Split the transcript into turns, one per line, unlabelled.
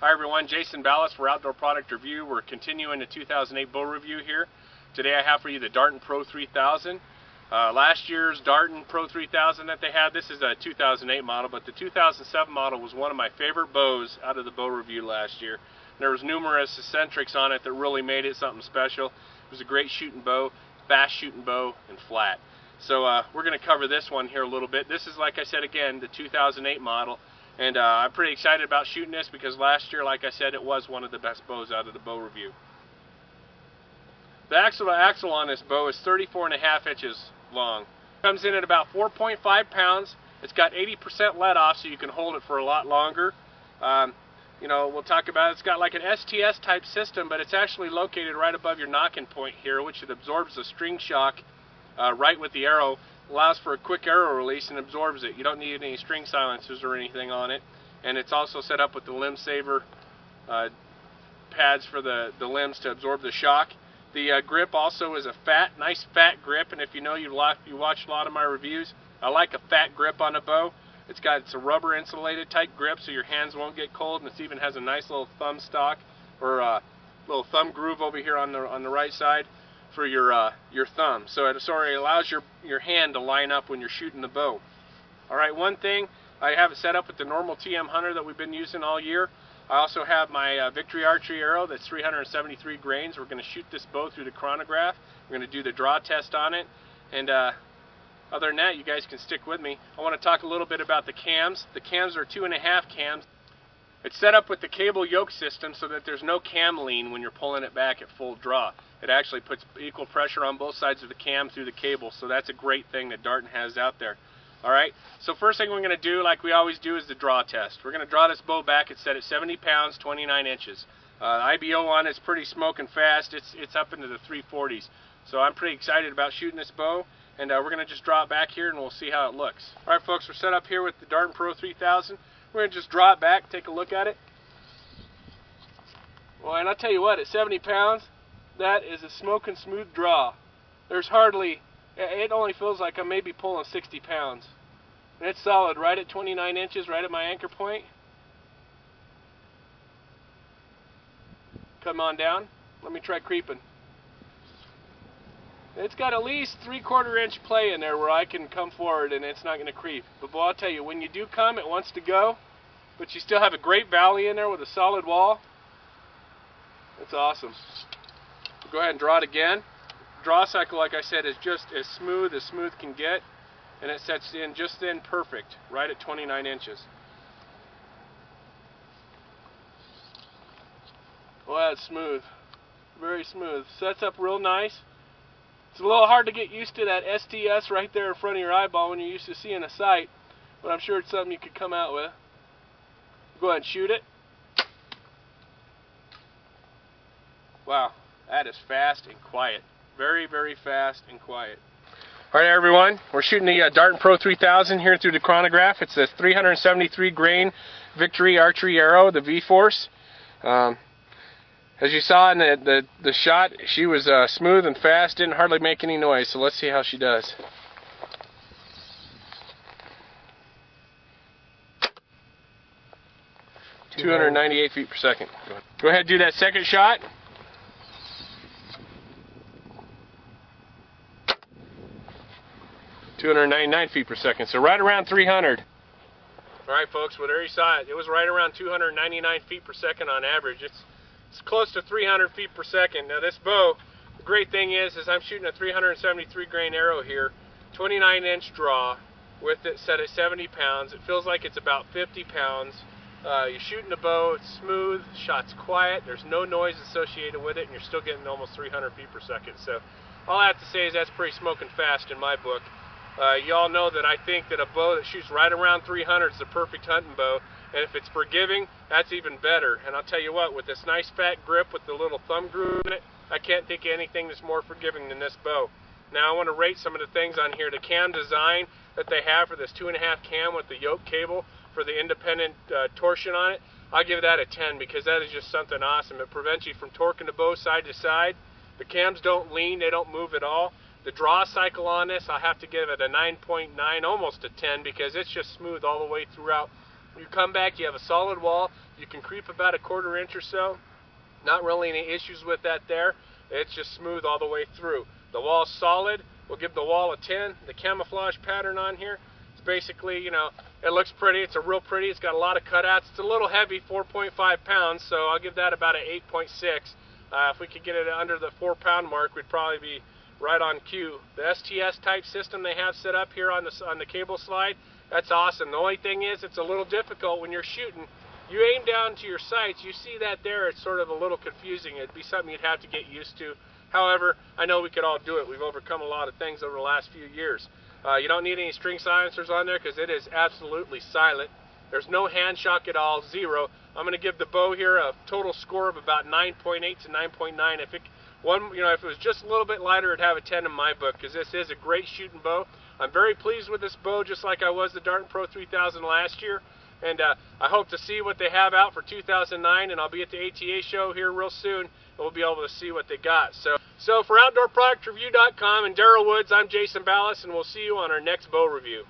Hi everyone, Jason Ballas for Outdoor Product Review. We're continuing the 2008 bow review here. Today I have for you the Darton Pro3000. Last year's Darton Pro3000 that they had, this is a 2008 model, but the 2007 model was one of my favorite bows out of the bow review last year. There was numerous eccentrics on it that really made it something special. It was a great shooting bow, fast shooting bow, and flat. So we're going to cover this one here a little bit. This is, like I said again, the 2008 model. And I'm pretty excited about shooting this because last year, like I said, it was one of the best bows out of the bow review. The axle to axle on this bow is 34.5 inches long. It comes in at about 4.5 pounds. It's got 80% let off, so you can hold it for a lot longer. We'll talk about it. It's got like an STS type system, but it's actually located right above your knocking point here, which it absorbs the string shock right with the arrow. Allows for a quick arrow release and absorbs it. You don't need any string silencers or anything on it. And it's also set up with the limb saver pads for the limbs to absorb the shock. The grip also is a nice fat grip, and if you know you watched a lot of my reviews, I like a fat grip on a bow. It's a rubber insulated type grip so your hands won't get cold, and it even has a nice little thumb stock or little thumb groove over here on the right side for your thumb, so it allows your hand to line up when you're shooting the bow. Alright, one thing, I have it set up with the normal TM Hunter that we've been using all year. I also have my Victory Archery arrow that's 373 grains. We're going to shoot this bow through the chronograph. We're going to do the draw test on it, and other than that, you guys can stick with me. I want to talk a little bit about the cams. The cams are 2.5 cams. It's set up with the cable yoke system so that there's no cam lean when you're pulling it back at full draw. It actually puts equal pressure on both sides of the cam through the cable, so that's a great thing that Darton has out there. Alright, so first thing we're going to do, like we always do, is the draw test. We're going to draw this bow back. It's set at 70 pounds, 29 inches. The IBO on it's pretty smoking fast. It's up into the 340s. So I'm pretty excited about shooting this bow, and we're going to just draw it back here and we'll see how it looks. Alright folks, we're set up here with the Darton Pro3000. We're going to just draw it back, take a look at it. Well, and I'll tell you what, at 70 pounds, that is a smoking smooth draw. There's hardly, it only feels like I'm maybe pulling 60 pounds. And it's solid, right at 29 inches, right at my anchor point. Come on down. Let me try creeping. It's got at least 3/4 inch play in there where I can come forward and it's not going to creep. But boy, I'll tell you, when you do come, it wants to go. But you still have a great valley in there with a solid wall. That's awesome. Go ahead and draw it again. Draw cycle, like I said, is just as smooth can get. And it sets in just in perfect, right at 29 inches. Well, that's smooth. Very smooth. Sets up real nice. It's a little hard to get used to that STS right there in front of your eyeball when you're used to seeing a sight, but I'm sure it's something you could come out with. Go ahead and shoot it. Wow, that is fast and quiet. Very, very fast and quiet. Alright everyone, we're shooting the Darton Pro3000 here through the chronograph. It's a 373 grain Victory Archery arrow, the V-Force. As you saw in the shot, she was smooth and fast, didn't hardly make any noise, so let's see how she does. .298 feet per second. Go ahead and do that second shot. .299 feet per second, so right around 300. Alright folks, well there you saw it. It was right around 299 feet per second on average. It's close to 300 feet per second. Now this bow, the great thing is I'm shooting a 373 grain arrow here, 29 inch draw, with it set at 70 pounds. It feels like it's about 50 pounds. You're shooting the bow, it's smooth, shot's quiet, there's no noise associated with it, and you're still getting almost 300 feet per second. So all I have to say is that's pretty smoking fast in my book. You all know that I think that a bow that shoots right around 300 is the perfect hunting bow, and if it's forgiving, that's even better. And I'll tell you what, with this nice fat grip with the little thumb groove in it, I can't think of anything that's more forgiving than this bow. Now I want to rate some of the things on here. The cam design that they have for this 2.5 cam with the yoke cable for the independent torsion on it, I'll give that a 10 because that is just something awesome. It prevents you from torquing the bow side to side. The cams don't lean, they don't move at all. The draw cycle on this, I'll have to give it a 9.9, almost a 10, because it's just smooth all the way throughout You come back, you have a solid wall. You can creep about a 1/4 inch or so. Not really any issues with that there. It's just smooth all the way through. The wall's solid. We'll give the wall a 10. The camouflage pattern on here, it's basically, you know, it looks pretty. It's a real pretty. It's got a lot of cutouts. It's a little heavy, 4.5 pounds, so I'll give that about an 8.6. If we could get it under the 4-pound mark, we'd probably be right on cue. The STS type system they have set up here on the cable slide, that's awesome. The only thing is, it's a little difficult when you're shooting. You aim down to your sights, you see that there, it's sort of a little confusing. It'd be something you'd have to get used to. However, I know we could all do it. We've overcome a lot of things over the last few years. You don't need any string silencers on there because it is absolutely silent. There's no hand shock at all, 0. I'm going to give the bow here a total score of about 9.8 to 9.9. If it was just a little bit lighter, it'd have a 10 in my book because this is a great shooting bow. I'm very pleased with this bow, just like I was the Darton Pro3000 last year. And I hope to see what they have out for 2009, and I'll be at the ATA show here real soon, and we'll be able to see what they got. So for OutdoorProductReview.com and Darrell Woods, I'm Jason Ballas, and we'll see you on our next bow review.